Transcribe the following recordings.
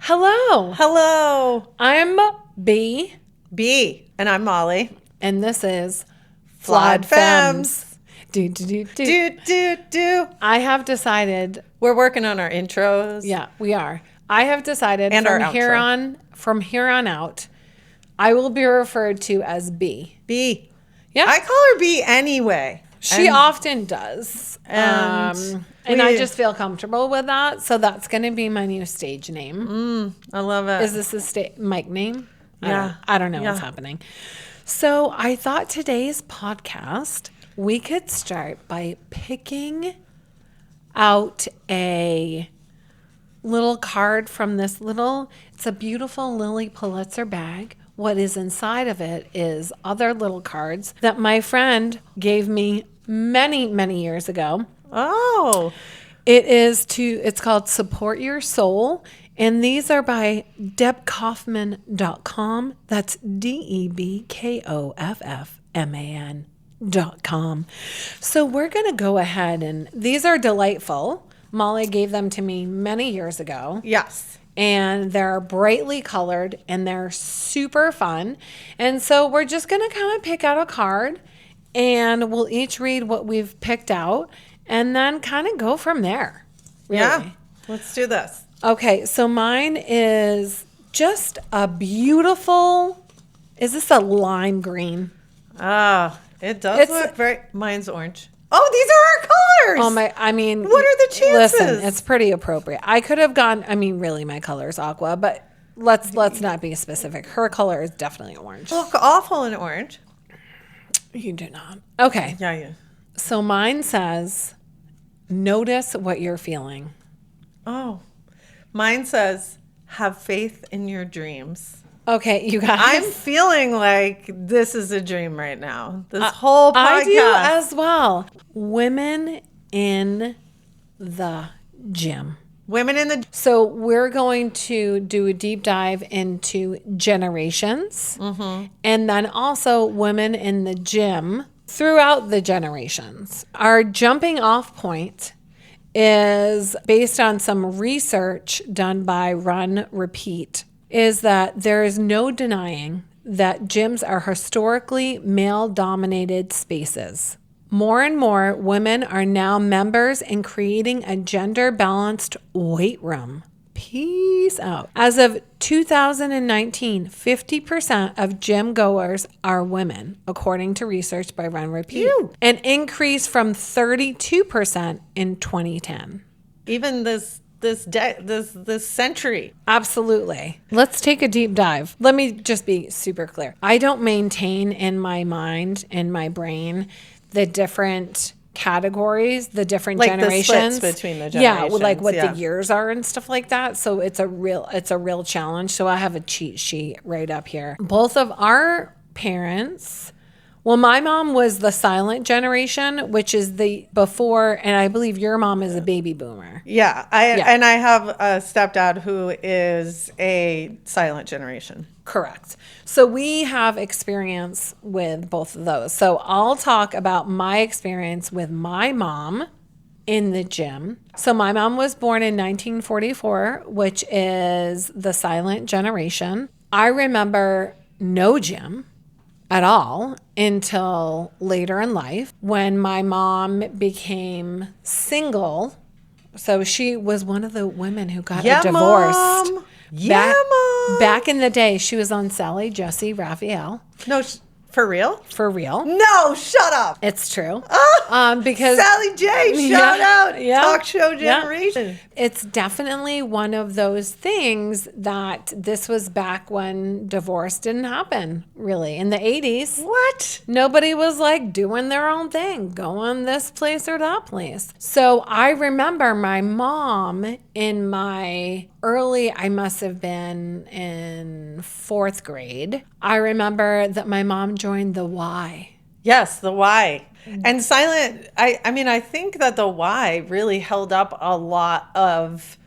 Hello. Hello. I'm B. B. And I'm Molly. And this is Flawed Femmes. Do. I have decided. We're working on our intros. Yeah, we are. I have decided And our from here on out, I will be referred to as B. B. Yeah. I call her B anyway. She often does. And I just feel comfortable with that. So that's going to be my new stage name. I love it. Is this a mic name? Yeah. I don't know what's happening. So I thought today's podcast, we could start by picking out a little card from this it's a beautiful Lily Pulitzer bag. What is inside of it is other little cards that my friend gave me many, many years ago. Oh. It's called Support Your Soul. And these are by debkaufman.com. That's DEBKOFFMAN.com. So we're going to go ahead and these are delightful. Molly gave them to me many years ago. Yes. And they're brightly colored and they're super fun. And so we're just going to kind of pick out a card and we'll each read what we've picked out and then kind of go from there. Really. Yeah. Let's do this. Okay, so mine is just a beautiful, is this a lime green? Oh, it does look very, mine's orange. Oh, these are our colors. Oh what are the chances? Listen, it's pretty appropriate. I could have gone, really my color is aqua, but let's not be specific. Her color is definitely orange. Look awful in orange. You do not. Okay. Yeah. So mine says, notice what you're feeling. Oh. Mine says, have faith in your dreams. Okay, you guys. I'm feeling like this is a dream right now. This whole podcast. I do as well. Women in the gym. So we're going to do a deep dive into generations. Mm-hmm. And then also women in the gym throughout the generations. Our jumping off point is based on some research done by Run Repeat, is that there is no denying that gyms are historically male-dominated spaces. More and more women are now members in creating a gender-balanced weight room. Peace out. As of 2019, 50% of gym goers are women, according to research by Run Repeat. An increase from 32% in 2010. Even this century. Absolutely. Let's take a deep dive. Let me just be super clear. I don't maintain in my mind, in my brain, the different categories, the different generations. The splits between the generations. Yeah, like what the years are and stuff like that. So it's a real challenge. So I have a cheat sheet right up here. Both of our parents, well, my mom was the silent generation, which is the before, and I believe your mom is a baby boomer. Yeah, and I have a stepdad who is a silent generation. Correct. So we have experience with both of those. So I'll talk about my experience with my mom in the gym. So my mom was born in 1944, which is the silent generation. I remember no gym at all until later in life when my mom became single. So she was one of the women who got divorced. Mom. Mom. Back in the day, she was on Sally, Jesse, Raphael. No, for real? For real. No, shut up. It's true. Because Sally J, shout out. Yeah, talk show generation. Yeah. It's definitely one of those things that this was back when divorce didn't happen, really. In the 80s. What? Nobody was like doing their own thing, going this place or that place. So I remember my mom in my I must have been in 4th grade. I remember that my mom joined the Y. Yes, the Y. And silent, I think that the Y really held up a lot of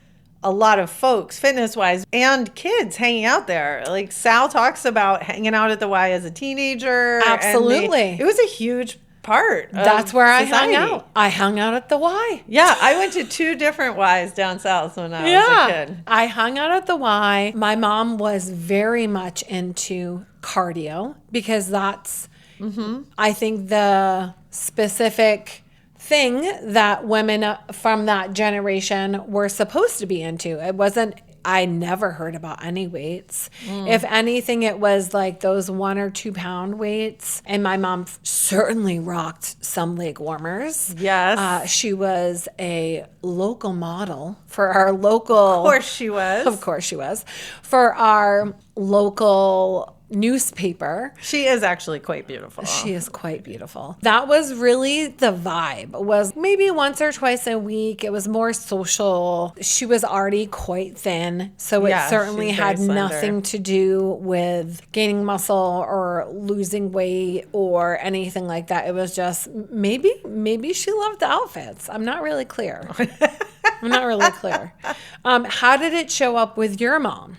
folks, fitness-wise, and kids hanging out there. Like Sal talks about hanging out at the Y as a teenager. Absolutely. It was a huge part of That's where society. I hung out. I hung out at the Y. Yeah, I went to 2 different Ys down south when I was a kid. I hung out at the Y. My mom was very much into cardio because that's, I think, the specific thing that women from that generation were supposed to be into. It wasn't, I never heard about any weights. If anything, it was like those 1 or 2 pound weights. And my mom certainly rocked some leg warmers. Yes. She was a local model for our local. Of course she was. Of course she was. For our local newspaper. She is actually quite beautiful. She is quite beautiful. That was really the vibe. Was maybe once or twice a week. It was more social. She was already quite thin, so it certainly had nothing to do with gaining muscle or losing weight or anything like that. It was just maybe she loved the outfits. I'm not really clear. How did it show up with your mom?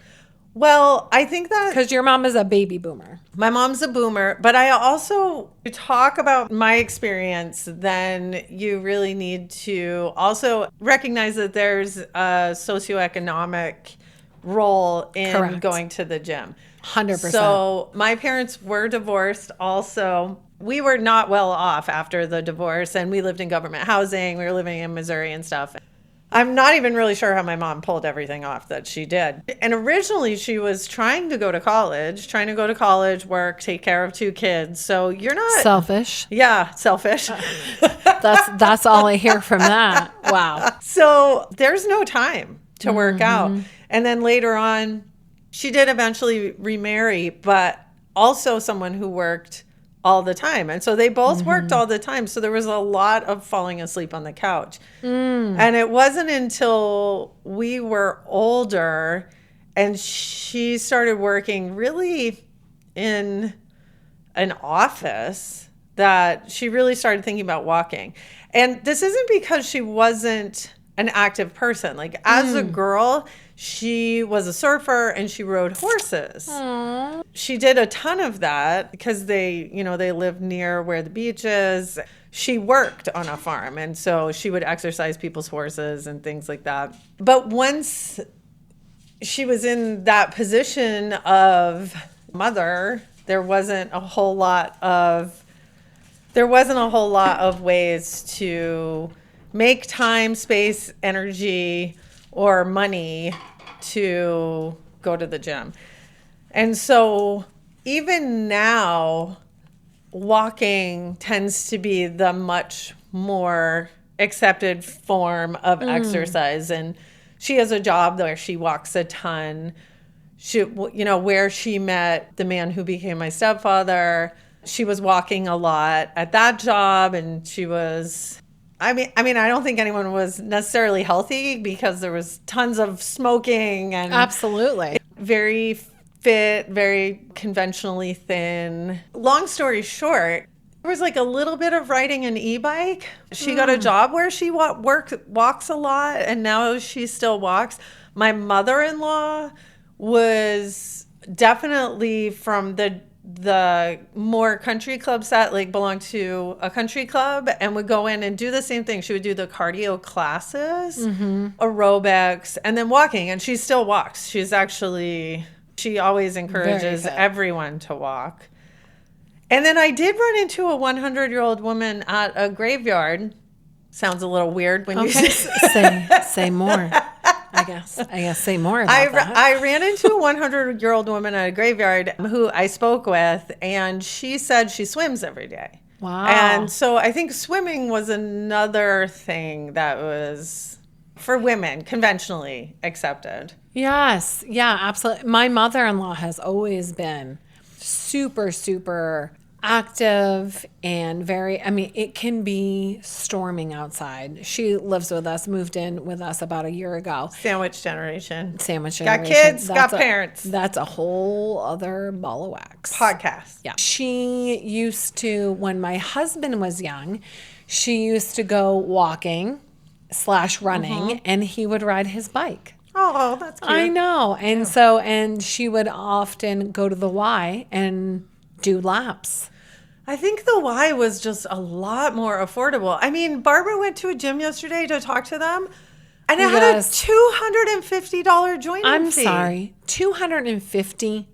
Well, I think that... Because your mom is a baby boomer. My mom's a boomer, but I also talk about my experience, then you really need to also recognize that there's a socioeconomic role in going to the gym. 100%. So my parents were divorced also. We were not well off after the divorce, and we lived in government housing. We were living in Missouri and stuff. I'm not even really sure how my mom pulled everything off that she did. And originally she was trying to go to college, work, take care of 2 kids. So you're not selfish. Yeah, selfish. That's all I hear from that. Wow. So there's no time to work out. And then later on, she did eventually remarry, but also someone who worked all the time. And so they both worked all the time. So there was a lot of falling asleep on the couch. And it wasn't until we were older and she started working really in an office that she really started thinking about walking. And this isn't because she wasn't an active person. Like as a girl, she was a surfer and she rode horses. Aww. She did a ton of that because they lived near where the beach is. She worked on a farm, and so she would exercise people's horses and things like that. But once she was in that position of mother, there wasn't a whole lot of ways to make time, space, energy, or money to go to the gym. And so even now, walking tends to be the much more accepted form of exercise. And she has a job where she walks a ton. Where she met the man who became my stepfather, she was walking a lot at that job, and she was... I mean, I don't think anyone was necessarily healthy because there was tons of smoking and absolutely very fit, very conventionally thin. Long story short, there was like a little bit of riding an e-bike. She got a job where she walks a lot, and now she still walks. My mother-in-law was definitely from the more country club set, like belonged to a country club, and would go in and do the same thing. She would do the cardio classes, aerobics, and then walking. And she still walks. She always encourages everyone to walk. And then I did run into a 100-year-old woman at a graveyard. Sounds a little weird when you say more. I guess say more about that. I ran into a 100-year-old woman at a graveyard who I spoke with, and she said she swims every day. Wow. And so I think swimming was another thing that was, for women, conventionally accepted. Yes. Yeah, absolutely. My mother-in-law has always been super, super active and very, it can be storming outside. She lives with us, moved in with us about a year ago. Sandwich generation. Got kids, got parents. That's a whole other ball of wax. Podcast. Yeah. She used to, when my husband was young, she used to go walking / running, and he would ride his bike. Oh, that's cute. I know. And she would often go to the Y and do laps. I think the Y was just a lot more affordable. I mean, Barbara went to a gym yesterday to talk to them, and it had a $250 joining fee. I'm sorry, $250.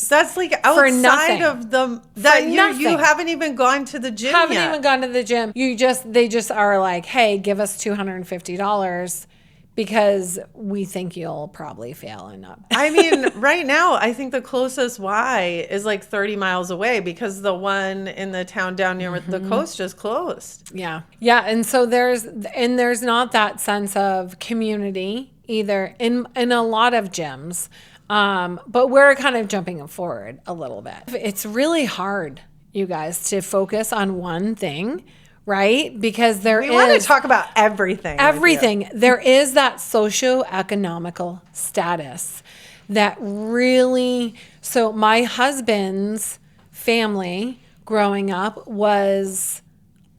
That's like outside of the that you haven't even gone to the gym. Haven't even gone to the gym. They just are like, hey, give us $250 because we think you'll probably fail and not. I mean, right now, I think the closest Y is like 30 miles away because the one in the town down near the coast just closed. Yeah. Yeah. And so there's not that sense of community either in a lot of gyms. But we're kind of jumping forward a little bit. It's really hard, you guys, to focus on one thing. Right? Because we want to talk about everything. Everything. There is that socioeconomical status that really, so my husband's family growing up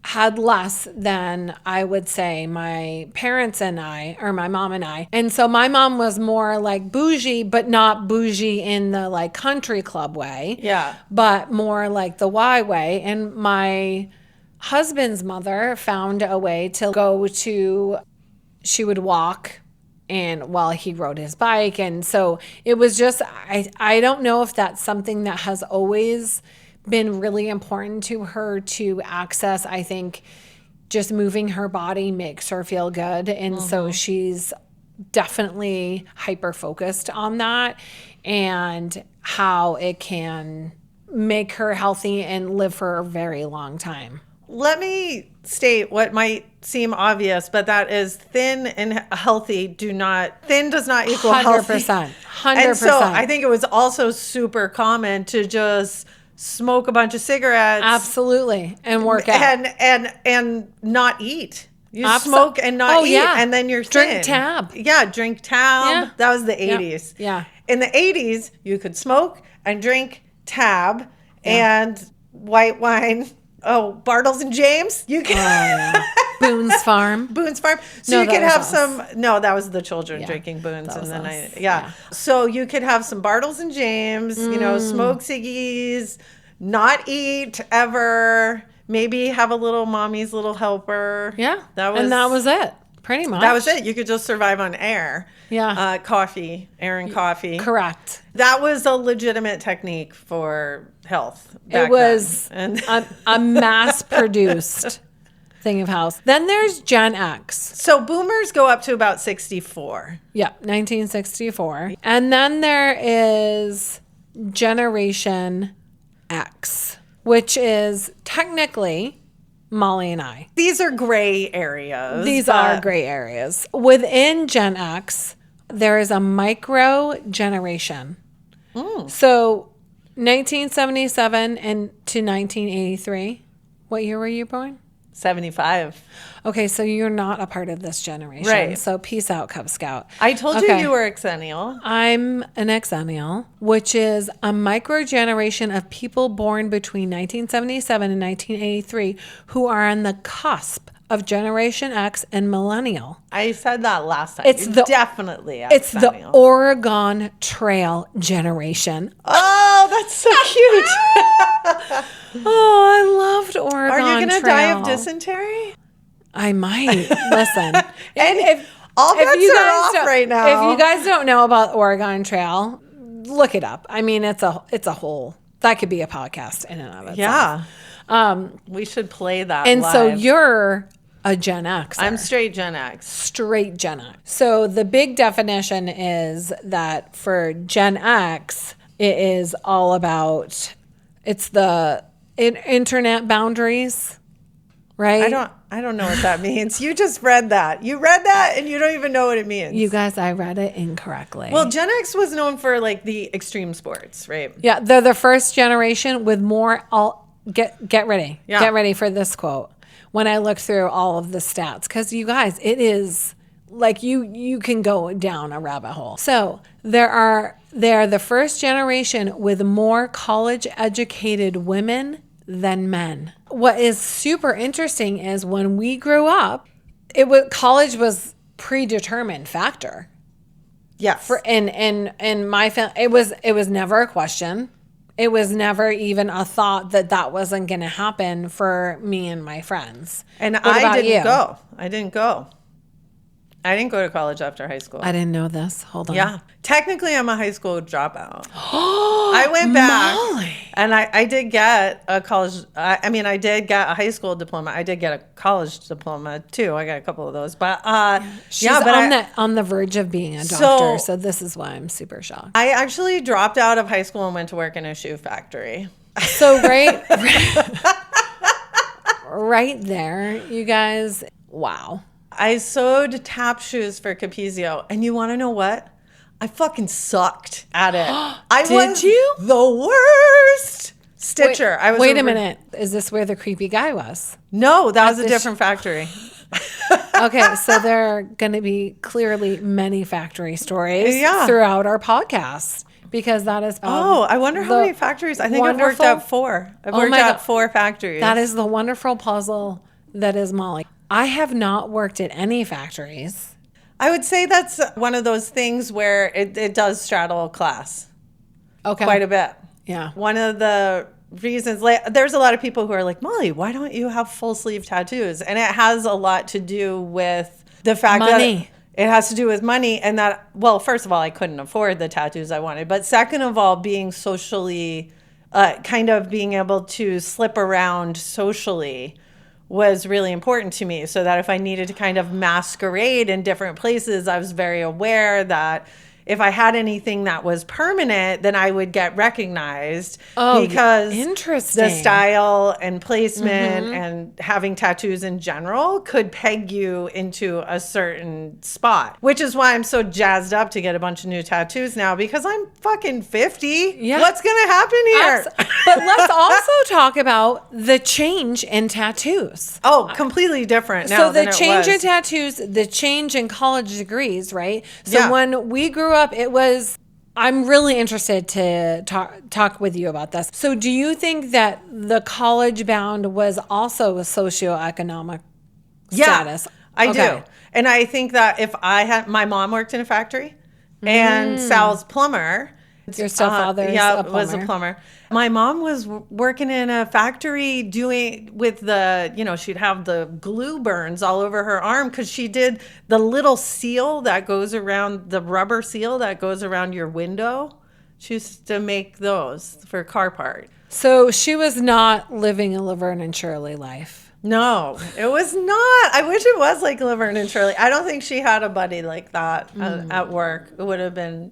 had less than I would say my parents and I, or my mom and I. And so my mom was more like bougie, but not bougie in the like country club way. Yeah. But more like the Y way. And my husband's mother found a way to she would walk and while he rode his bike. And so it was just, I don't know if that's something that has always been really important to her to access. I think just moving her body makes her feel good. And so she's definitely hyper focused on that and how it can make her healthy and live for a very long time. Let me state what might seem obvious, but that is thin and healthy thin does not equal 100%, healthy. 100%. And so I think it was also super common to just smoke a bunch of cigarettes. Absolutely. And work out. And not eat. You smoke and not eat, and then you're thin. Drink tab. Yeah, drink tab. Yeah. That was the 80s. Yeah. In the 80s, you could smoke and drink tab and white wine. Oh, Bartles and James. You can Boone's Farm. Boone's Farm. So you could have some. No, that was the children drinking Boone's in the night. Yeah. So you could have some Bartles and James. Smoke ciggies, not eat ever. Maybe have a little mommy's little helper. Yeah. That was it. Pretty much. That was it. You could just survive on air. Yeah. Coffee, air and coffee. Correct. That was a legitimate technique for health. It was a mass-produced thing of health. Then there's Gen X. So boomers go up to about 64. Yeah, 1964. And then there is Generation X, which is technically Molly and I. These are gray areas. These are gray areas. Within Gen X, there is a micro generation. So 1977 and to 1983. What year were you born? 75. Okay, so you're not a part of this generation. Right. So peace out, Cub Scout. I told you were exennial. I'm an exennial, which is a microgeneration of people born between 1977 and 1983 who are on the cusp of Generation X and Millennial. I said that last time. It's definitely exennial. It's the Oregon Trail generation. Oh, that's so cute. Oh, I loved Oregon Trail. Are you going to die of dysentery? I might. Listen. And if all bets are off right now. If you guys don't know about Oregon Trail, look it up. I mean, it's a whole, that could be a podcast in and of itself. Yeah. We should play that and live. So you're a Gen X. I'm straight Gen X. Straight Gen X. So the big definition is that for Gen X, it is all about, it's the internet boundaries, right? I don't know what that means. You just read that. You read that and you don't even know what it means. You guys, I read it incorrectly. Well, Gen X was known for like the extreme sports, right? Yeah, they're the first generation with more. Get ready. Yeah. Get ready for this quote. When I look through all of the stats, because you guys, it is like you can go down a rabbit hole. So they're the first generation with more college educated women than men. What is super interesting is when we grew up, college was predetermined factor. Yes. In my family, it was never a question. it was never even a thought that that wasn't going to happen for me and my friends. And I didn't go. I didn't go to college after high school. I didn't know this. Hold on. Yeah. Technically, I'm a high school dropout. I went back and I did get a college. I did get a high school diploma. I did get a college diploma too. I got a couple of those. But she's on the verge of being a doctor. So this is why I'm super shocked. I actually dropped out of high school and went to work in a shoe factory. So right there, you guys. Wow. I sewed tap shoes for Capezio, and you want to know what? I fucking sucked at it. Did you? The worst stitcher. Wait a minute. Is this where the creepy guy was? No, that was a different factory. Okay, so there are going to be clearly many factory stories throughout our podcast. Because that is I wonder how many factories. I think I've worked at 4. I've worked at 4 factories. That is the wonderful puzzle that is Molly. I have not worked at any factories. I would say that's one of those things where it does straddle class. Okay. Quite a bit. Yeah. One of the reasons, there's a lot of people who are like, Molly, why don't you have full sleeve tattoos? And it has a lot to do with the fact that it has to do with money, and that, well, first of all, I couldn't afford the tattoos I wanted. But second of all, being socially, kind of being able to slip around socially was really important to me, so that if I needed to kind of masquerade in different places, I was very aware that if I had anything that was permanent, then I would get recognized because the style and placement and having tattoos in general could peg you into a certain spot, which is why I'm so jazzed up to get a bunch of new tattoos now, because I'm fucking 50. Yeah. What's going to happen here? But let's also talk about the change in tattoos. Oh, completely different now. So the change in tattoos, the change in college degrees, right? So when we grew up, I'm really interested to talk with you about this. So do you think that the college bound was also a socioeconomic status? I do. And I think that if my mom worked in a factory and Sal's plumber. Your stepfather was a plumber. My mom was working in a factory doing with she'd have the glue burns all over her arm because she did the little seal that goes around, the rubber seal that goes around your window. She used to make those for car parts. So she was not living a Laverne and Shirley life. No, it was not. I wish it was like Laverne and Shirley. I don't think she had a buddy like that at work. It would have been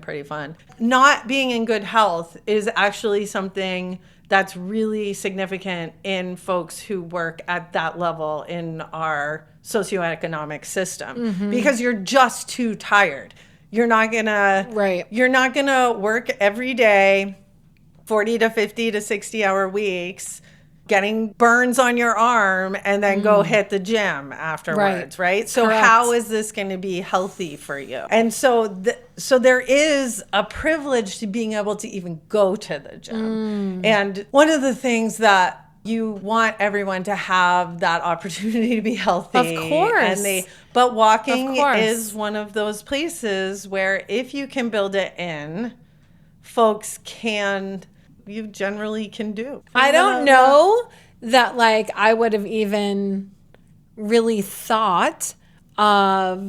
pretty fun. Not being in good health is actually something that's really significant in folks who work at that level in our socioeconomic system, because you're just too tired. You're not gonna work every day, 40 to 50 to 60 hour weeks, getting burns on your arm, and then go hit the gym afterwards, right? So how is this going to be healthy for you? And so there is a privilege to being able to even go to the gym. And one of the things that you want everyone to have that opportunity to be healthy. Of course. But walking is one of those places where if you can build it in, you generally can do. I don't know that I would have even really thought of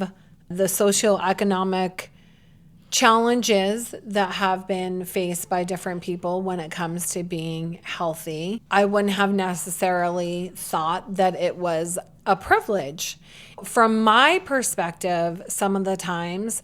the socioeconomic challenges that have been faced by different people when it comes to being healthy. I wouldn't have necessarily thought that it was a privilege. From my perspective, some of the times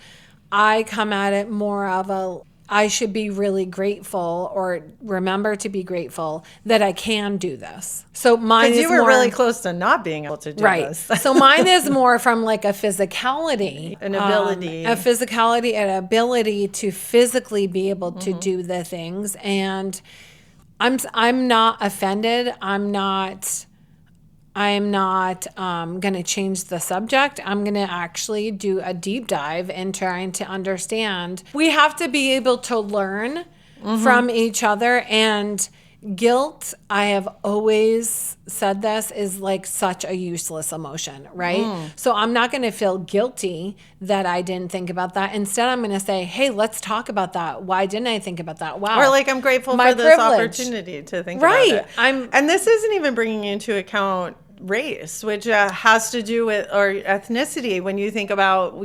I come at it more of I should be really grateful, or remember to be grateful that I can do this. So mine is you were really close to not being able to do this. So mine is more from a physicality, an ability, an ability to physically be able to do the things. And I'm not offended. I'm not going to change the subject. I'm going to actually do a deep dive in trying to understand. We have to be able to learn from each other. And Guilt, I have always said this, is like such a useless emotion, right? So I'm not going to feel guilty that I didn't think about that. Instead, I'm going to say, hey, let's talk about that. Why didn't I think about that? Wow. Or like, I'm grateful My for this privilege. opportunity to think about it. And this isn't even bringing into account race, which has to do with, or ethnicity, when you think about,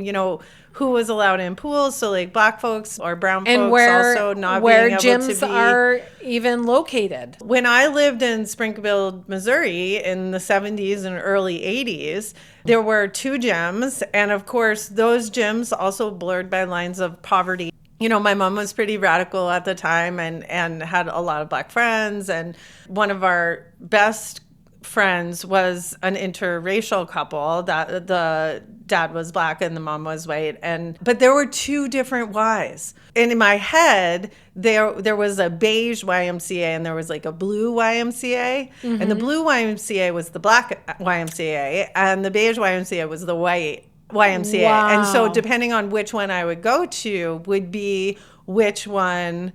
who was allowed in pools. So like black folks or brown and folks where, also not where being able gyms to be. are even located. When I lived in Springfield, Missouri in the 70s and early 80s, there were 2 gyms. And of course, those gyms also blurred by lines of poverty. My mom was pretty radical at the time and had a lot of black friends. And one of our best friends was an interracial couple, that the dad was black and the mom was white, but there were 2 different Ys. And in my head, there was a beige YMCA and there was like a blue YMCA. And the blue YMCA was the black YMCA and the beige YMCA was the white YMCA. Wow. And so depending on which one I would go to would be which one,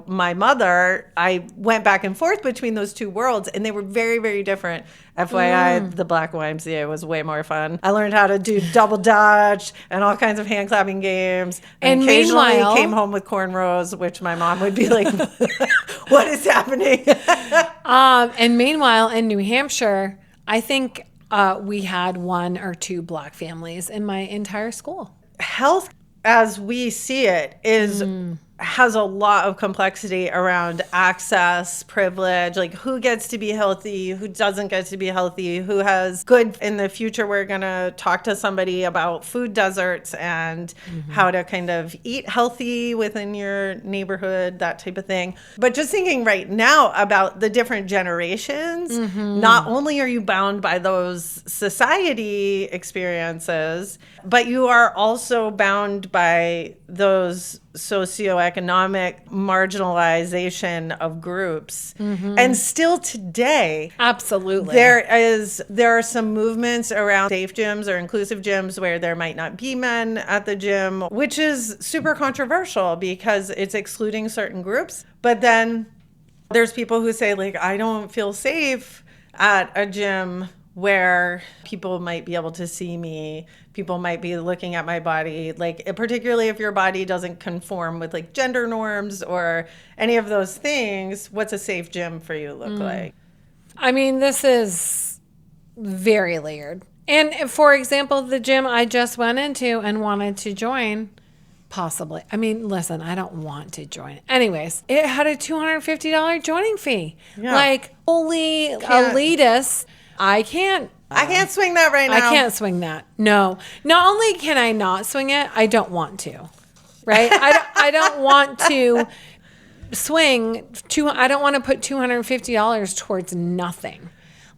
my mother, I went back and forth between those 2 worlds and they were very, very different. FYI, the black YMCA was way more fun. I learned how to do double dutch and all kinds of hand clapping games. And occasionally came home with cornrows, which my mom would be like, what is happening? And meanwhile, in New Hampshire, I think we had 1 or 2 black families in my entire school. Health, as we see it, has a lot of complexity around access, privilege, like who gets to be healthy, who doesn't get to be healthy, who has good. In the future, we're going to talk to somebody about food deserts and how to kind of eat healthy within your neighborhood, that type of thing. But just thinking right now about the different generations, not only are you bound by those society experiences, but you are also bound by those socioeconomic marginalization of groups. And still today, absolutely, there are some movements around safe gyms or inclusive gyms where there might not be men at the gym, which is super controversial because it's excluding certain groups. But then there's people who say, like, I don't feel safe at a gym where people might be able to see me, people might be looking at my body, like particularly if your body doesn't conform with like gender norms or any of those things. What's a safe gym for you look like? I mean, this is very layered. And for example, the gym I just went into and wanted to join, possibly. I mean, listen, I don't want to join. Anyways, it had a $250 joining fee. Yeah. Like, holy elitist. I can't swing that right now. I can't swing that. No. Not only can I not swing it, I don't want to. Right? I don't want to swing. I don't want to put $250 towards nothing.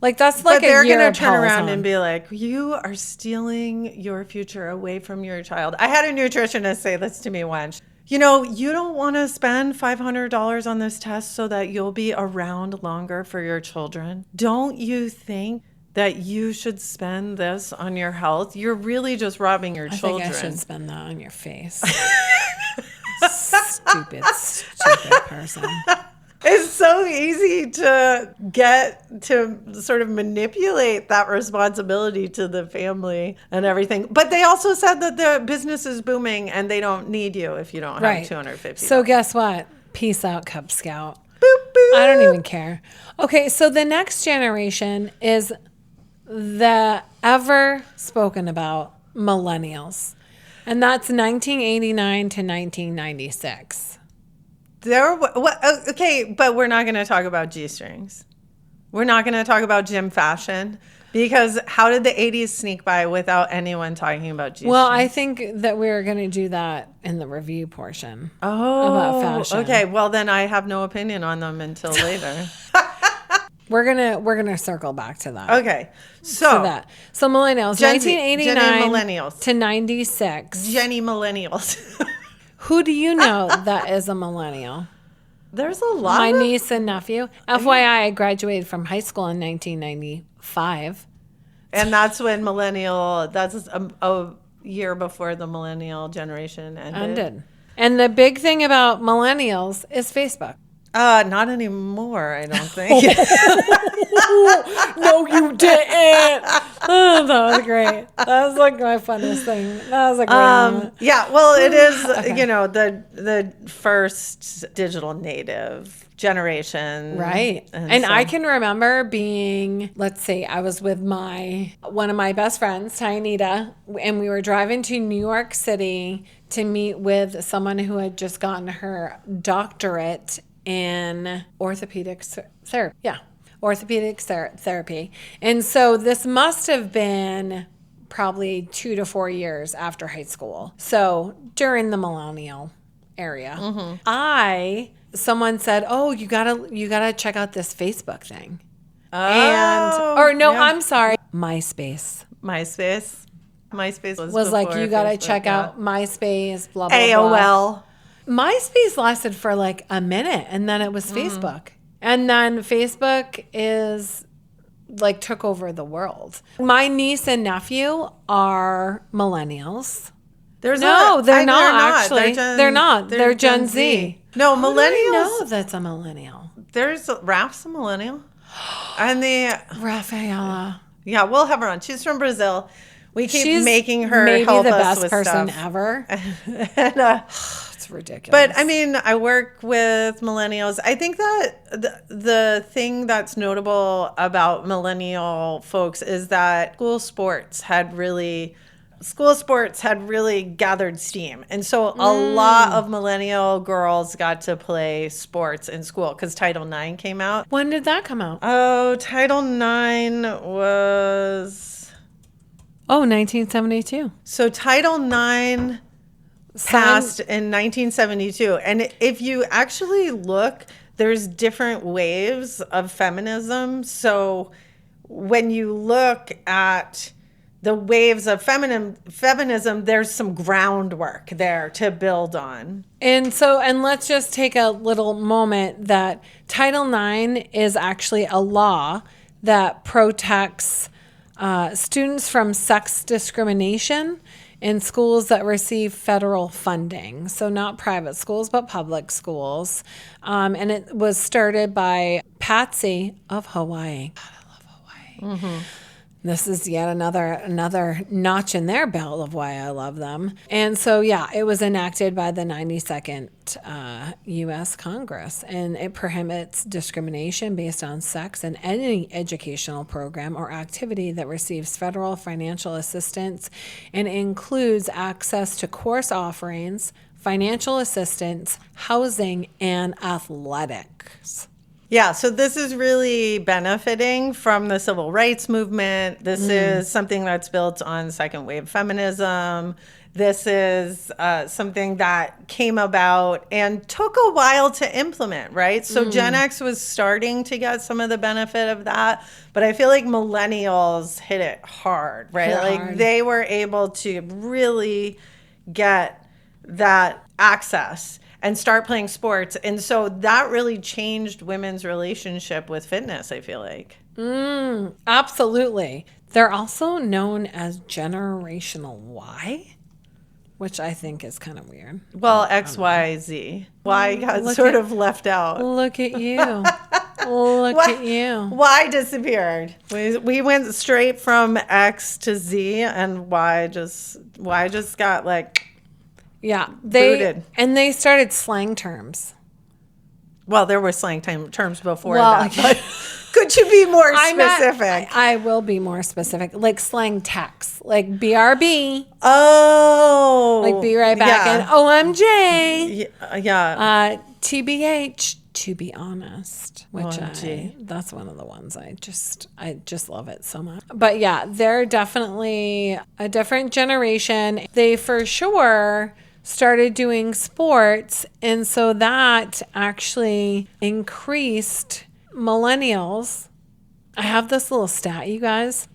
Like, that's like a year of they're going to turn around and be like, you are stealing your future away from your child. I had a nutritionist say this to me once. You don't want to spend $500 on this test so that you'll be around longer for your children. Don't you think that you should spend this on your health? You're really just robbing your children. I think I should spend that on your face. Stupid person. It's so easy to get to sort of manipulate that responsibility to the family and everything. But they also said that the business is booming and they don't need you if you don't have $250. So guess what? Peace out, Cub Scout. Boop, boop. I don't even care. Okay, so the next generation is the ever spoken about millennials. And that's 1989 to 1996. Okay, but we're not going to talk about G-strings. We're not going to talk about gym fashion because how did the 80s sneak by without anyone talking about G-strings? Well, I think that we're going to do that in the review portion. About fashion. Okay, well then I have no opinion on them until later. We're gonna circle back to that. Okay, so millennials, Gen 1989 millennials to 96. Jenny millennials. Who do you know that is a millennial? There's a lot. My niece and nephew. FYI, I graduated from high school in 1995. And that's when that's a year before the millennial generation ended. And the big thing about millennials is Facebook. Not anymore, I don't think. No, you didn't. Oh, that was great. That was like my funnest thing. That was a great moment. Yeah, well, it is, the first digital native generation. Right. And I can remember being, let's see, I was with one of my best friends, Tynita, and we were driving to New York City to meet with someone who had just gotten her doctorate in orthopedic therapy. Yeah, orthopedic therapy. And so this must have been probably 2 to 4 years after high school. So during the millennial area, someone said, "Oh, you gotta check out this Facebook thing." I'm sorry, MySpace. MySpace was like, you gotta check out MySpace, blah, blah, AOL. blah. MySpace lasted for like a minute, and then it was Facebook. And then Facebook took over the world. My niece and nephew are millennials. They're not actually. They're not. They're Gen Z. No, How millennials. Do I know that's a millennial. Raph's a millennial. And Rafaela. Yeah, we'll have her on. She's from Brazil. She's making her maybe help the us best with person stuff. ever. And, it's ridiculous. But I mean, I work with millennials. I think that the thing that's notable about millennial folks is that school sports had really gathered steam. And so a lot of millennial girls got to play sports in school because Title IX came out. When did that come out? Oh, Title IX was... 1972. So Title IX passed in 1972. And if you actually look, there's different waves of feminism. So when you look at the waves of feminism, there's some groundwork there to build on. And let's just take a little moment that Title IX is actually a law that protects students from sex discrimination in schools that receive federal funding. So not private schools, but public schools. And it was started by Patsy of Hawaii. God, I love Hawaii. Mm-hmm. This is yet another notch in their belt of why I love them. And so, yeah, it was enacted by the 92nd U.S. Congress, and it prohibits discrimination based on sex in any educational program or activity that receives federal financial assistance and includes access to course offerings, financial assistance, housing, and athletics. Yeah, so this is really benefiting from the civil rights movement. This is something that's built on second wave feminism. This is something that came about and took a while to implement, right? So Gen X was starting to get some of the benefit of that, but I feel like millennials hit it hard, right? They were able to really get that access and start playing sports. And so that really changed women's relationship with fitness, I feel like. Absolutely. They're also known as Generational Y, which I think is kind of weird. Well, X, Y, Z. Y got sort of left out. Look at you. Look at you. Y disappeared. We went straight from X to Z, and Y just got like... Yeah, booted. And they started slang terms. Well, there were slang terms before that. But could you be more specific? I will be more specific. Like slang text, like BRB. Oh, like be right back and OMJ. Yeah. TBH. To be honest, which OMG. That's one of the ones I just love it so much. But yeah, they're definitely a different generation. They for sure started doing sports, and so that actually increased millennials. I have this little stat, you guys,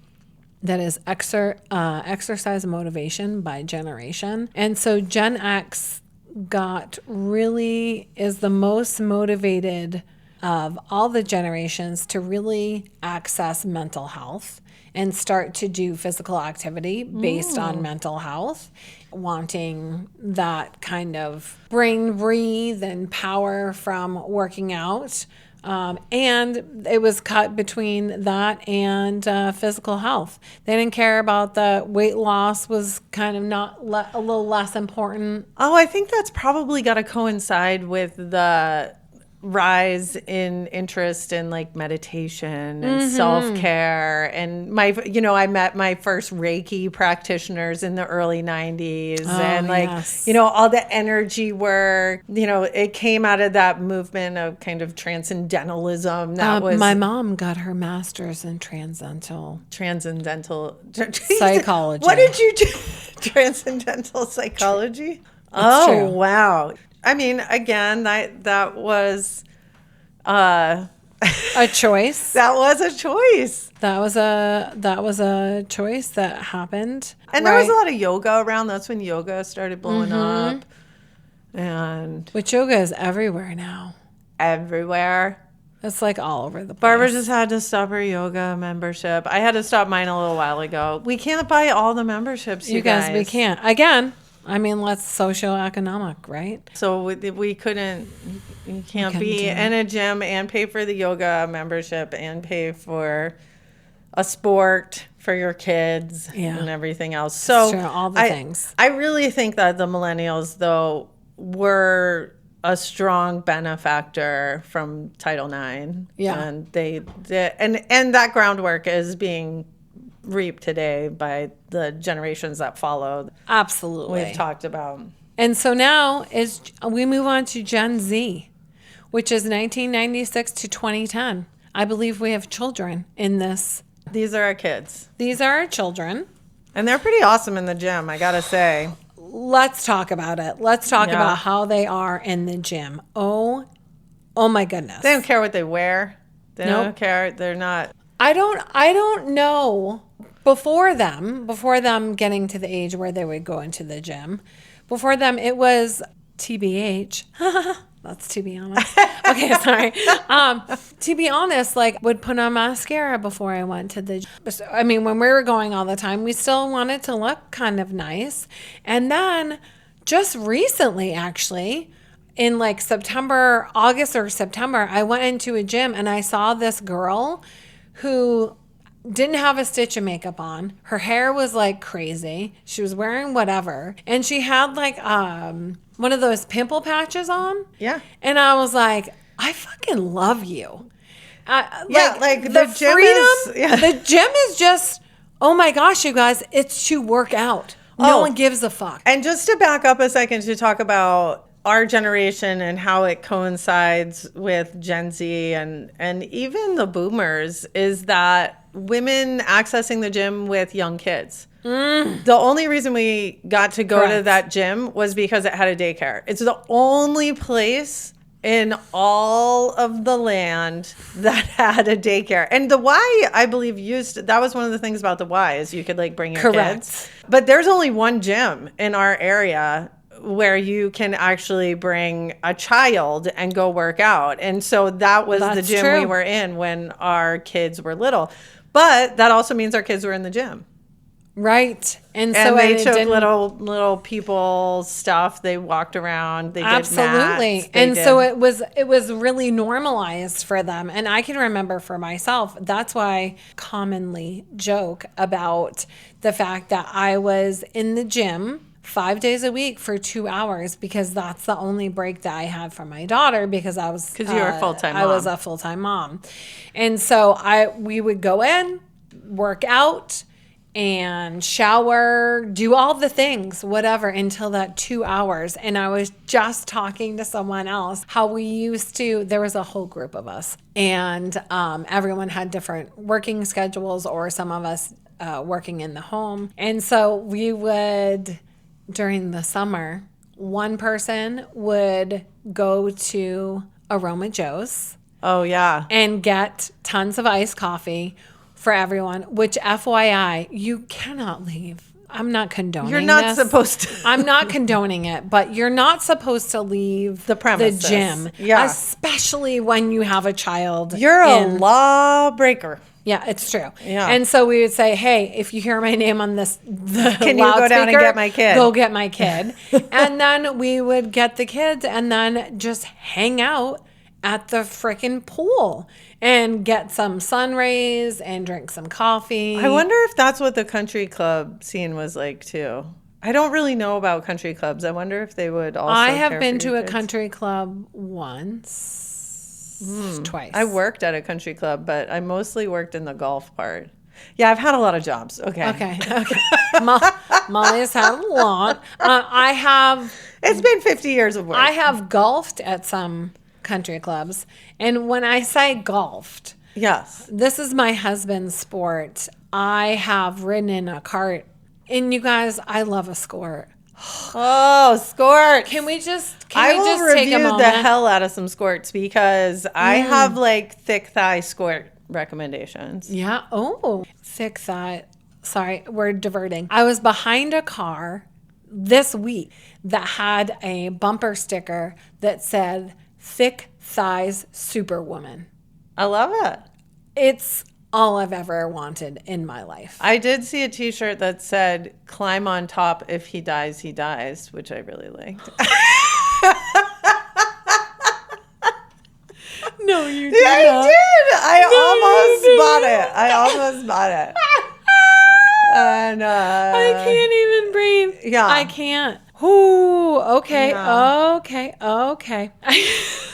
that is exercise motivation by generation. And so Gen X is the most motivated of all the generations to really access mental health and start to do physical activity based on mental health. wanting that kind of brain breathe and power from working out. And it was cut between that and physical health. They didn't care about the weight loss was kind of a little less important. Oh, I think that's probably got to coincide with the rise in interest in like meditation and self-care. And I met my first Reiki practitioners in the early 90s. All the energy work, it came out of that movement of kind of transcendentalism. My mom got her master's in transcendental psychology. What did you do? Transcendental psychology? True. Wow. I mean, again, that was a choice. That was a choice. That was a choice that happened. And there was a lot of yoga around. That's when yoga started blowing up. Which yoga is everywhere now. Everywhere. It's like all over the place. Barbara just had to stop her yoga membership. I had to stop mine a little while ago. We can't buy all the memberships, you guys. We can't. Again, I mean, let's socioeconomic, right? So we couldn't, you can't be in a gym and pay for the yoga membership and pay for a sport for your kids and everything else. So true, all the things. I really think that the millennials, though, were a strong benefactor from Title IX. Yeah. And and that groundwork is being reaped today by the generations that followed. Absolutely. We've talked about. And so now we move on to Gen Z, which is 1996 to 2010. I believe we have children in this. These are our kids. These are our children. And they're pretty awesome in the gym, I gotta say. Let's talk about it. Let's talk about how they are in the gym. Oh my goodness. They don't care what they wear. They don't care. They're not. I don't know. Before them getting to the age where they would go into the gym, before them it was TBH. That's to be honest. Okay, sorry. To be honest, like would put on mascara before I went to the gym. I mean, when we were going all the time, we still wanted to look kind of nice. And then just recently, actually, in like August or September, I went into a gym and I saw this girl who didn't have a stitch of makeup on. Her hair was like crazy. She was wearing whatever. And she had like one of those pimple patches on. Yeah. And I was like, I fucking love you. The gym freedom, the gym is just, oh my gosh, you guys, it's to work out. No one gives a fuck. And just to back up a second to talk about our generation and how it coincides with Gen Z and even the boomers is that women accessing the gym with young kids. The only reason we got to go to that gym was because it had a daycare. It's the only place in all of the land that had a daycare. And the Y, I believe, that was one of the things about the Y is you could like bring your kids. But there's only one gym in our area where you can actually bring a child and go work out. And so that was the gym we were in when our kids were little. But that also means our kids were in the gym. Right. And so they took little people stuff. They walked around. They did absolutely. And so it was really normalized for them. And I can remember for myself, that's why I commonly joke about the fact that I was in the gym 5 days a week for 2 hours because that's the only break that I had from my daughter because you were a full-time mom. I was a full-time mom. And so we would go in, work out, and shower, do all the things, whatever, until that 2 hours. And I was just talking to someone else how there was a whole group of us and everyone had different working schedules or some of us working in the home. And so we would, during the summer, one person would go to Aroma Joe's. Oh, yeah. And get tons of iced coffee for everyone, which FYI, you cannot leave. I'm not condoning You're not supposed to. I'm not condoning it, but you're not supposed to leave the premises. The gym. Yeah. Especially when you have a child. You're a lawbreaker. Yeah, it's true. Yeah. And so we would say, hey, if you hear my name on can you go down and get my kid? Go get my kid. And then we would get the kids and then just hang out at the freaking pool and get some sun rays and drink some coffee. I wonder if that's what the country club scene was like too. I don't really know about country clubs. I wonder if they would also I have care been for to your a kids. country club once. Twice. I worked at a country club, but I mostly worked in the golf part. Yeah, I've had a lot of jobs. Okay. Molly's had a lot. I have. It's been 50 years of work. I have golfed at some country clubs, and when I say golfed, yes, this is my husband's sport. I have ridden in a cart, and you guys, I love a squirt. Oh, squirts. Can we just take a I will moment? review the hell out of some squirts because I have like thick thigh squirt recommendations. Yeah. Oh, thick thigh. Sorry, we're diverting. I was behind a car this week that had a bumper sticker that said thick thighs superwoman. I love it. It's all I've ever wanted in my life. I did see a t-shirt that said climb on top, if he dies, which I really liked. No, you did I not. did. I almost bought it. And I can't even breathe. Yeah. I can't. Ooh, okay, Yeah. okay.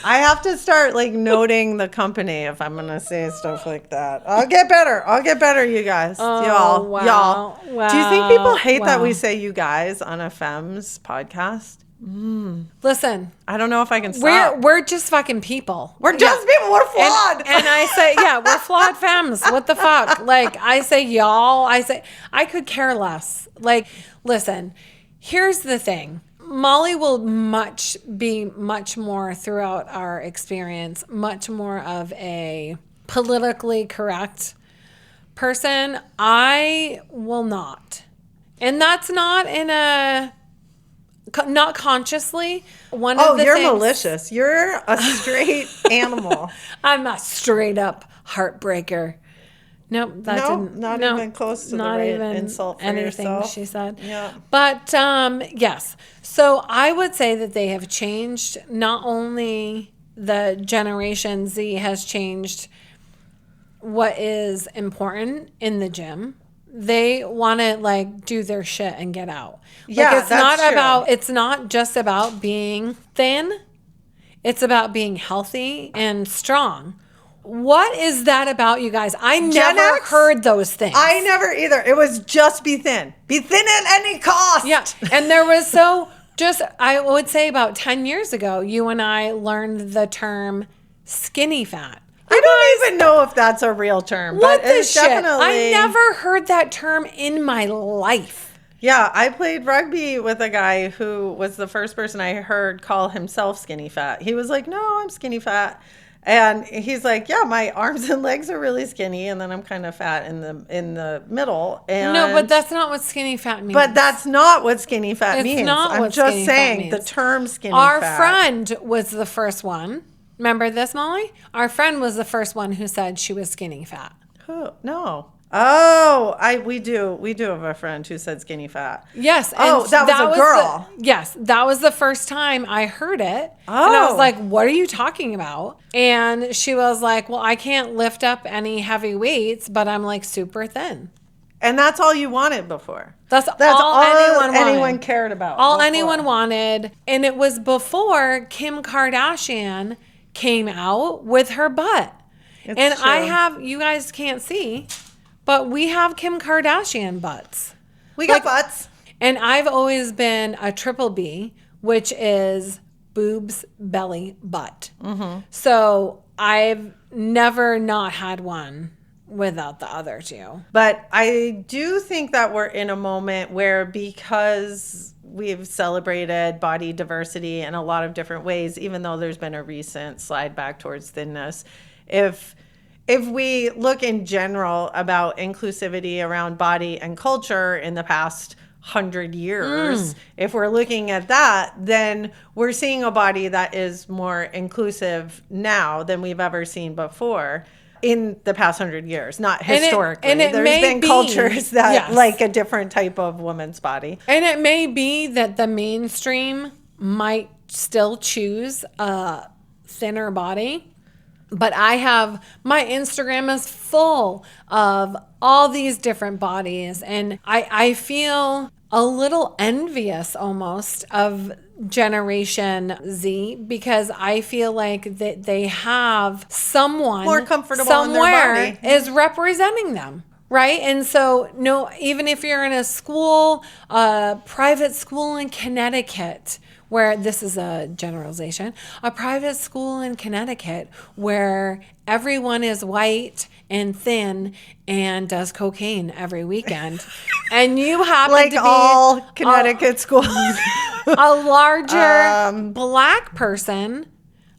I have to start like noting the company if I'm gonna say stuff like that. I'll get better, you guys. Y'all. Wow. Do you think people hate that we Wow. say you guys on a Femmes podcast? Listen, I don't know if I can stop. we're just fucking people. We're just people. We're flawed. And I say, yeah, we're flawed femmes. What the fuck? Like, I say y'all. I could care less. Like, listen, here's the thing. Molly will be much more throughout our experience, much more of a politically correct person. I will not. And that's not not consciously. You're malicious. You're a straight animal. I'm a straight up heartbreaker. Nope, not even close to the right insult for anything yourself. she said. Yeah. But yes. So I would say that they have changed. Not only the Generation Z has changed what is important in the gym. They want to like do their shit and get out. Yeah, It's not just about being thin. It's about being healthy and strong. What is that about, you guys? I never heard those things. I never either. It was just be thin. Be thin at any cost. Yeah. And there was I would say about 10 years ago, you and I learned the term skinny fat. I don't even know if that's a real term, What but the it's shit? definitely. I never heard that term in my life. Yeah, I played rugby with a guy who was the first person I heard call himself skinny fat. He was like, "No, I'm skinny fat." And he's like, "Yeah, my arms and legs are really skinny, and then I'm kind of fat in the middle." And No, but that's not what skinny fat means. But that's not what skinny fat means. Not what just skinny fat saying means. the term skinny Our fat. friend was the first one. Remember this, Molly? Our friend was the first one who said she was skinny fat. Who? No. Oh, we do have a friend who said skinny fat. Yes. Oh, that was a girl. Yes, that was the first time I heard it. Oh. And I was like, what are you talking about? And she was like, well, I can't lift up any heavy weights, but I'm like super thin. And that's all you wanted before. That's all anyone cared about. All anyone wanted. And it was before Kim Kardashian came out with her butt. It's true. You guys can't see, but we have Kim Kardashian butts. We got butts. And I've always been a triple B, which is boobs, belly, butt. Mm-hmm. So I've never not had one without the other two. But I do think that we're in a moment where, because we've celebrated body diversity in a lot of different ways, even though there's been a recent slide back towards thinness, if we look in general about inclusivity around body and culture in the past 100 years, if we're looking at that, then we're seeing a body that is more inclusive now than we've ever seen before. in the past 100 years, not historically. And it There's may been be, cultures that yes. like a different type of woman's body. And it may be that the mainstream might still choose a thinner body. But my Instagram is full of all these different bodies. And I feel a little envious almost of Generation Z, because I feel like that they have someone More comfortable somewhere in their body. is representing them. Right. And so, no, even if you're in a school, private school in Connecticut, where this is a generalization, a private school in Connecticut where everyone is white and thin and does cocaine every weekend. And you happen Like to be all Connecticut schools. a larger black person.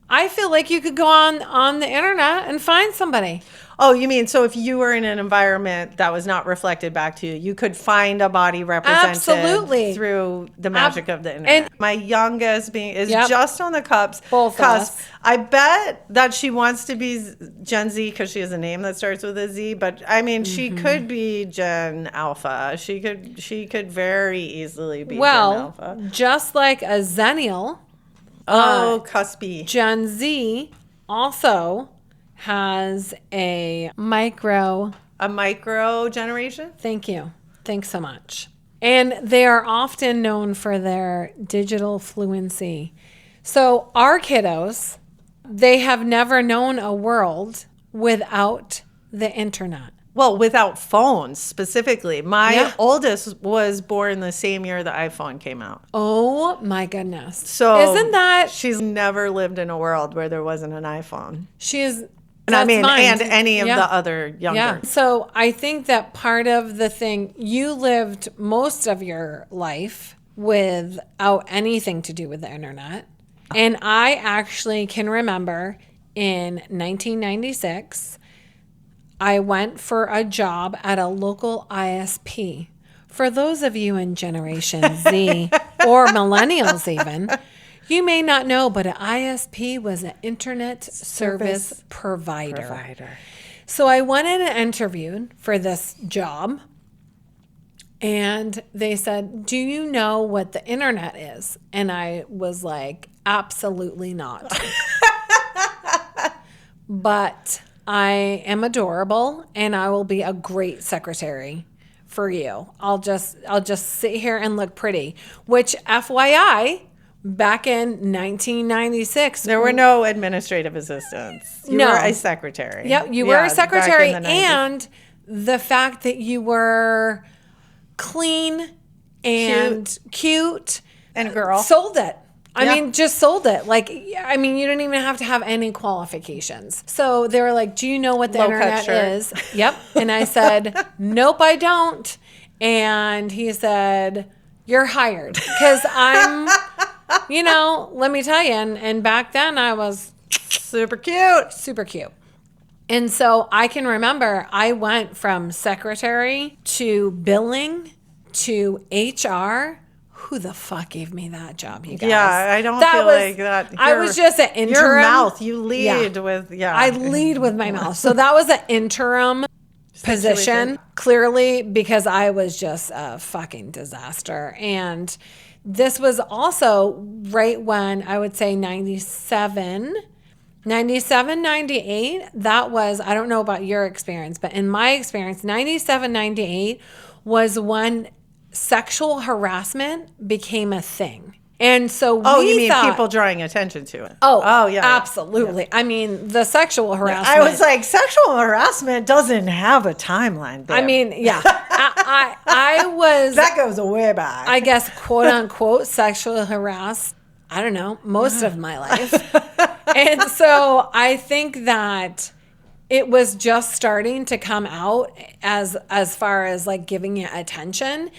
I feel like you could go on the internet and find somebody. Oh, you mean, so if you were in an environment that was not reflected back to you, you could find a body represented Absolutely. through the magic of the internet. And my youngest is Yep. just on the cusp. Both of us. I bet that she wants to be Gen Z because she has a name that starts with a Z. But I mean, she could be Gen Alpha. She could very easily be Gen Alpha. Just like a Zennial. Cuspy. Gen Z also has a micro generation. Thank you. Thanks so much. And they are often known for their digital fluency. So our kiddos, they have never known a world without the internet. Well, without phones specifically. My oldest was born the same year the iPhone came out. Oh my goodness. So isn't that she's never lived in a world where there wasn't an iPhone. She is. And I mean, and any of the other younger. Yeah. So I think that part of the thing, you lived most of your life without anything to do with the internet. And I actually can remember in 1996, I went for a job at a local ISP. For those of you in Generation Z or millennials even, you may not know, but an ISP was an internet service provider. So I went in and interviewed for this job, and they said, "Do you know what the internet is?" And I was like, "Absolutely not." But I am adorable, and I will be a great secretary for you. I'll just sit here and look pretty, which FYI, back in 1996, there were no administrative assistants. You were a secretary. Yep, you were a secretary, and the fact that you were clean and cute and a girl sold it. I mean, just sold it. Like, I mean, you didn't even have to have any qualifications. So they were like, "Do you know what the internet is?" Yep. And I said, "Nope, I don't." And he said, "You're hired." Because I'm, let me tell you, and back then I was super cute. Super cute. And so I can remember I went from secretary to billing to HR. Who the fuck gave me that job, you guys? Yeah, I don't feel like that. I was just an interim. Your mouth, you lead with, I lead with my mouth. So that was an interim position, clearly, because I was just a fucking disaster. And this was also right when I would say 97, 98. That was, I don't know about your experience, but in my experience, 97, 98 was when sexual harassment became a thing. And so you mean people drawing attention to it? Oh, yeah. Absolutely. Yeah. I mean, the sexual harassment. I was like, sexual harassment doesn't have a timeline, babe. I mean, yeah. I was... That goes way back. I guess, quote unquote, sexually harassed, I don't know, most of my life. And so I think that it was just starting to come out as far as like giving it attention.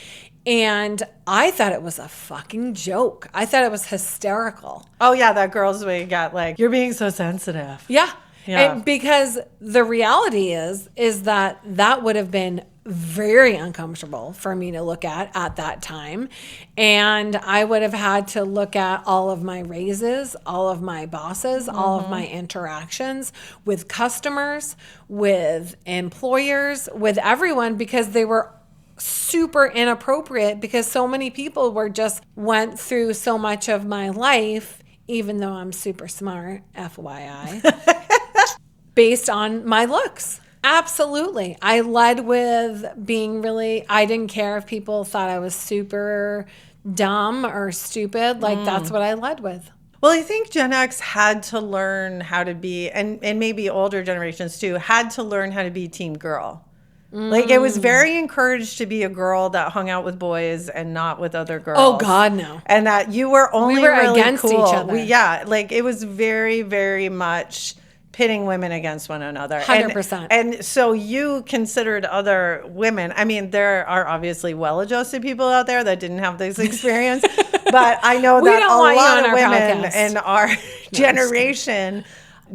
And I thought it was a fucking joke. I thought it was hysterical. Oh, yeah, that girl's way got like, "You're being so sensitive." Yeah. And because the reality is that would have been very uncomfortable for me to look at that time. And I would have had to look at all of my raises, all of my bosses, all of my interactions with customers, with employers, with everyone, because they were super inappropriate, because so many people went through so much of my life, even though I'm super smart, FYI, based on my looks. Absolutely. I led with being I didn't care if people thought I was super dumb or stupid. Like, that's what I led with. Well, I think Gen X had to learn how to be, and maybe older generations too, had to learn how to be team girl. Like, it was very encouraged to be a girl that hung out with boys and not with other girls. Oh, God, no. And that you were only really against cool. each other. Like, it was very, very much pitting women against one another. 100%. And so you considered other women. I mean, there are obviously well-adjusted people out there that didn't have this experience. But I know that a lot of women in our generation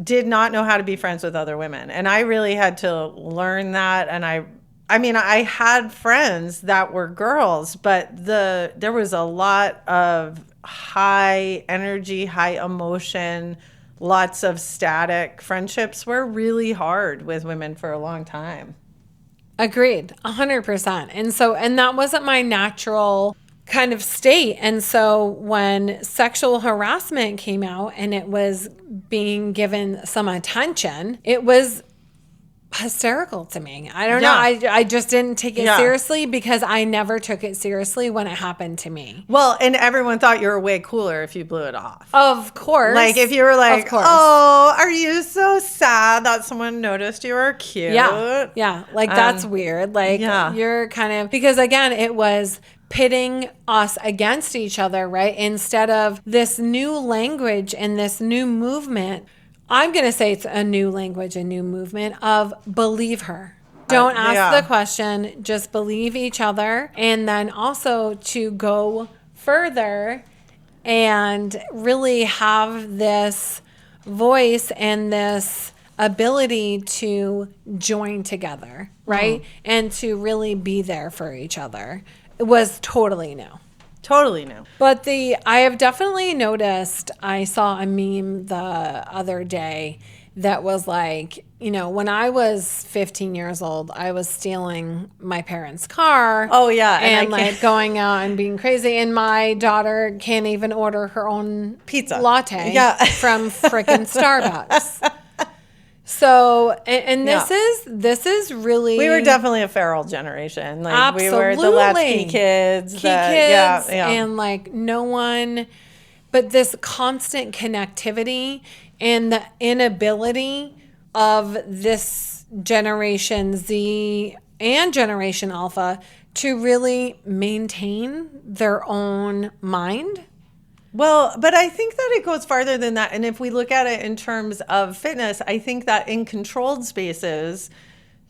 did not know how to be friends with other women. And I really had to learn that. And I mean, I had friends that were girls, but there was a lot of high energy, high emotion, lots of static. Friendships were really hard with women for a long time. Agreed, 100%. And that wasn't my natural kind of state. And so when sexual harassment came out and it was being given some attention, it was hysterical to me. I don't know. I just didn't take it seriously, because I never took it seriously when it happened to me. Well, and everyone thought you were way cooler if you blew it off. Of course. Like, if you were like, oh, are you so sad that someone noticed you were cute? Yeah. Like, that's weird. Like, you're kind of, because again, it was pitting us against each other, right? Instead of this new language and this new movement. I'm going to say it's a new language, a new movement of believe her. Don't ask the question, just believe each other. And then also to go further and really have this voice and this ability to join together, right? And to really be there for each other. It was totally new. Totally new. But I have definitely noticed, I saw a meme the other day that was like, when I was 15 years old, I was stealing my parents' car. Oh, yeah. And like going out and being crazy. And my daughter can't even order her own pizza latte from frickin' Starbucks. So, and this is really... We were definitely a feral generation. Like, absolutely. We were the latchkey kids. And like no one... But this constant connectivity and the inability of this Generation Z and Generation Alpha to really maintain their own mind. Well, but I think that it goes farther than that. And if we look at it in terms of fitness, I think that in controlled spaces,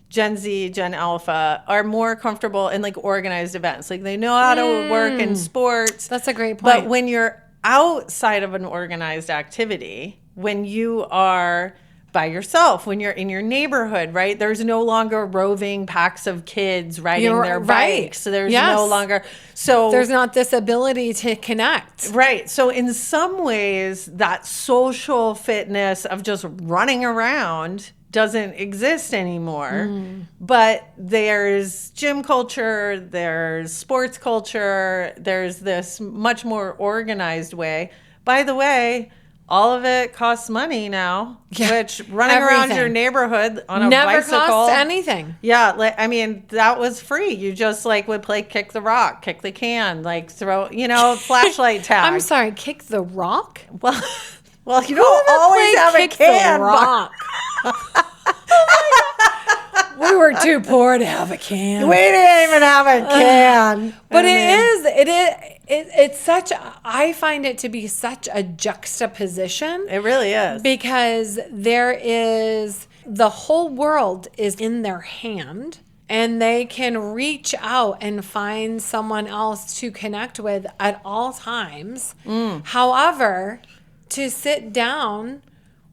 Gen Z, Gen Alpha are more comfortable in like organized events. Like, they know how to work in sports. That's a great point. But when you're outside of an organized activity, when you are by yourself, when you're in your neighborhood, right? There's no longer roving packs of kids riding their bikes. So there's no longer... So there's not this ability to connect. Right. So in some ways, that social fitness of just running around doesn't exist anymore. But there's gym culture, there's sports culture, there's this much more organized way. By the way, all of it costs money now, which running around your neighborhood on a bicycle never costs anything. Yeah, I mean, that was free. You just like would play kick the rock, kick the can, like throw, flashlight tag. I'm sorry, kick the rock? Well, you don't always have a can. The rock. We were too poor to have a can. We didn't even have a can. But it's such, I find it to be such a juxtaposition. It really is. Because the whole world is in their hand, and they can reach out and find someone else to connect with at all times. However, to sit down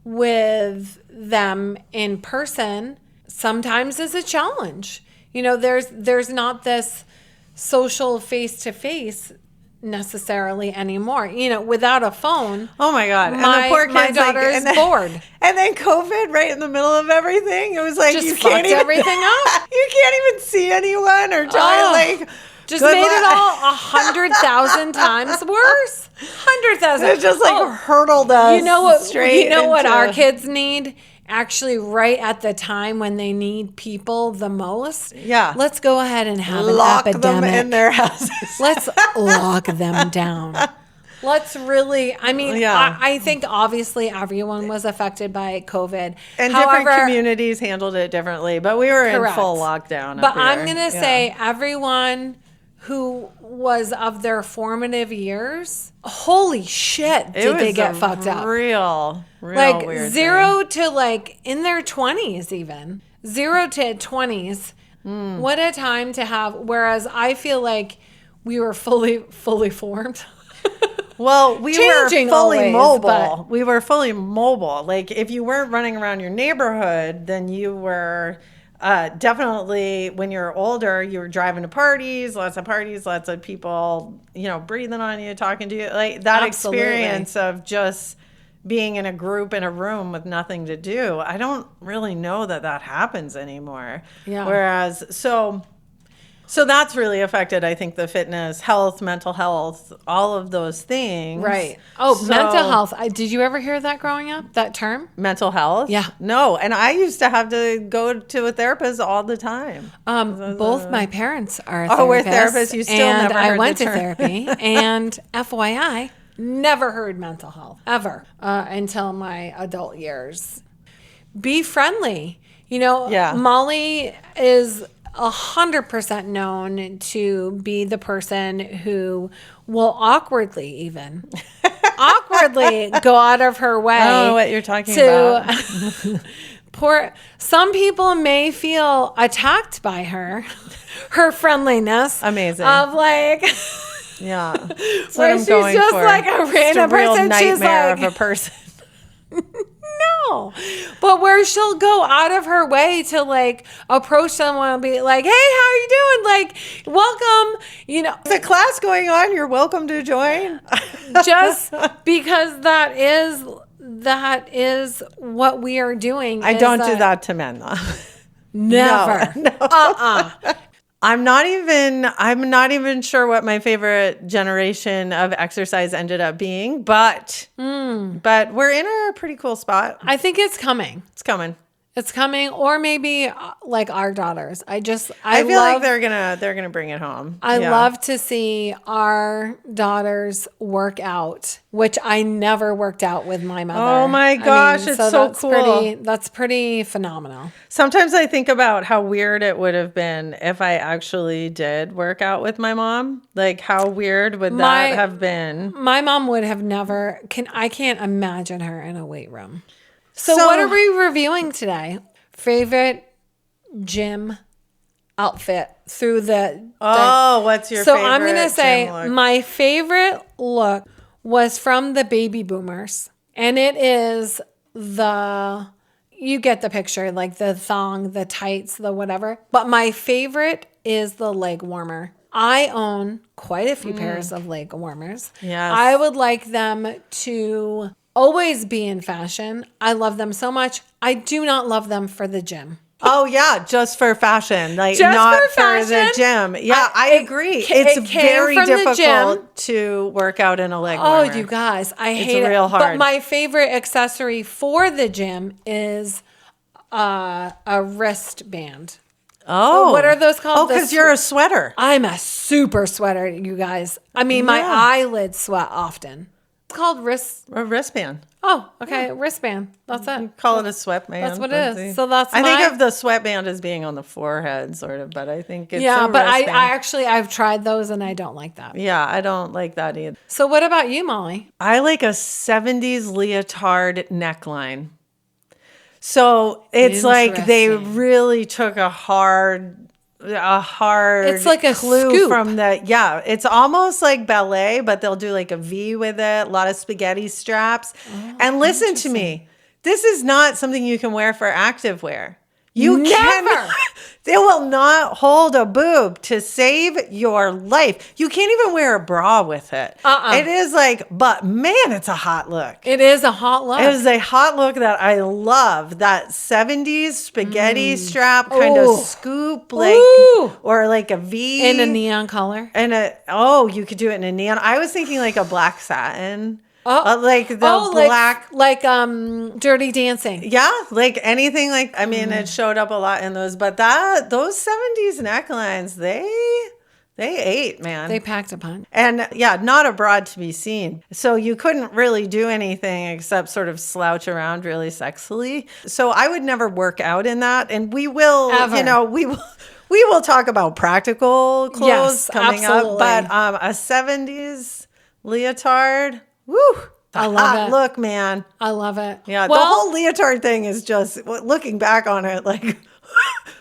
with them in person sometimes is a challenge. there's not this social face-to-face necessarily anymore. Without a phone. Oh my God. And my, the poor kids, my daughter is bored. And then COVID right in the middle of everything. It was like Just you can't even everything up. You can't even see anyone or try just made it all 100,000 times worse. 100,000. It just hurtled us. You know what our kids need? Actually, right at the time when they need people the most. Yeah. Let's go ahead and have lock an epidemic. them in their houses. Let's lock them down. Let's really, I think obviously everyone was affected by COVID. And different communities handled it differently, but we were in full lockdown. But I'm going to say everyone who was of their formative years, holy shit, did they get fucked up. Real like weird 0 to like in their 20s even. 0 to 20s. What a time to have. Whereas I feel like we were fully formed. Well, we were fully mobile. But we were fully mobile. Like if you weren't running around your neighborhood, then you were definitely, when you're older, you were driving to parties, lots of people, breathing on you, talking to you. Like that experience of just being in a group in a room with nothing to do. I don't really know that happens anymore. Yeah. Whereas, so that's really affected, I think, the fitness, health, mental health, all of those things. Right. Oh, mental health. Did you ever hear that growing up, that term? Mental health? Yeah. No. And I used to have to go to a therapist all the time. Both my parents are therapists. Oh, we're therapists. You still never heard I went the to term. therapy. And FYI, never heard mental health, ever, until my adult years. Be friendly. Molly is 100% known to be the person who will awkwardly go out of her way. I don't know what you're talking about. Some people may feel attacked by her friendliness. Amazing. Of like, yeah, that's where what I'm she's going just for. like a random Just a real person. She's nightmare like of a person. No, but where she'll go out of her way to like approach someone and be like, "Hey, how are you doing? Like, welcome." Is a class going on? You're welcome to join. Just because that is what we are doing. I don't do that to men though. Never. No. I'm not even sure what my favorite generation of exercise ended up being, but we're in a pretty cool spot. I think it's coming. It's coming. Or maybe like our daughters. I feel like they're gonna bring it home. I love to see our daughters work out, which I never worked out with my mother. Oh my gosh, it's so cool. That's pretty phenomenal. Sometimes I think about how weird it would have been if I actually did work out with my mom. Like how weird would that have been? My mom would have never. I can't imagine her in a weight room. So what are we reviewing today? Favorite gym outfit through what's your favorite? So I'm going to say my favorite look was from the baby boomers. And it is you get the picture, like the thong, the tights, the whatever. But my favorite is the leg warmer. I own quite a few pairs of leg warmers. Yes. I would like them to always be in fashion. I love them so much. I do not love them for the gym. Oh yeah, just for fashion, like just not for the gym. Yeah, I agree. It's very difficult to work out in a leg warmer. Oh, you guys, I hate it. Real hard. But my favorite accessory for the gym is a wristband. Oh, what are those called? Oh, because you're a sweater. I'm a super sweater, you guys. I mean, my eyelids sweat often. It's called a wristband. Oh, okay, wristband. That's it. You call it a sweatband. That's what it is. So that's I think of the sweatband as being on the forehead, sort of, but I think it's a but wristband. I've tried those and I don't like that. Yeah, I don't like that either. So what about you, Molly? I like a 70s leotard neckline. So it's like they really took a hard it's like a clue scoop from it's almost like ballet, but they'll do like a V with it, a lot of spaghetti straps. And listen to me, this is not something you can wear for active wear. You never They will not hold a boob to save your life. You can't even wear a bra with it. It is like, but man, it's a hot look. It is a hot look. It is a hot look that I love. That 70s spaghetti strap kind of scoop, like, or like a V. In a neon color. And you could do it in a neon. I was thinking like a black satin. Like the black. Like Dirty Dancing. Yeah, like anything like, I mean, it showed up a lot in those, but those 70s necklines, they ate, man. They packed a punch. And yeah, not a broad to be seen. So you couldn't really do anything except sort of slouch around really sexily. So I would never work out in that. And we will, we will talk about practical clothes coming up. But a 70s leotard, woo. I love it. Look, man. I love it. Yeah, the whole leotard thing is just, looking back on it, like,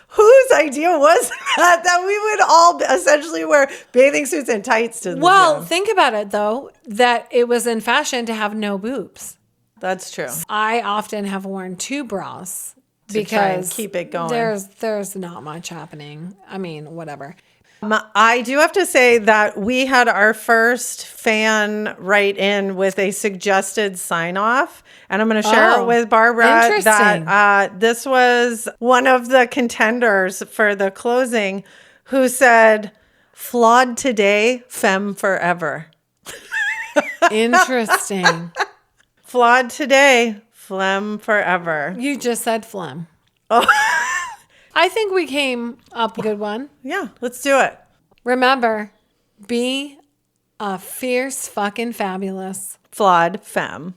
whose idea was that we would all essentially wear bathing suits and tights to the gym? Think about it, though, that it was in fashion to have no boobs. That's true. I often have worn 2 bras to try and keep it going. There's not much happening. I mean, whatever. I do have to say that we had our first fan write in with a suggested sign off, and I'm going to share it with Barbara that this was one of the contenders for the closing who said, "Flawed today, femme forever." Interesting. Flawed today, phlegm forever. You just said phlegm. Oh. I think we came up with a good one. Yeah, let's do it. Remember, be a fierce fucking fabulous. Flawed femme.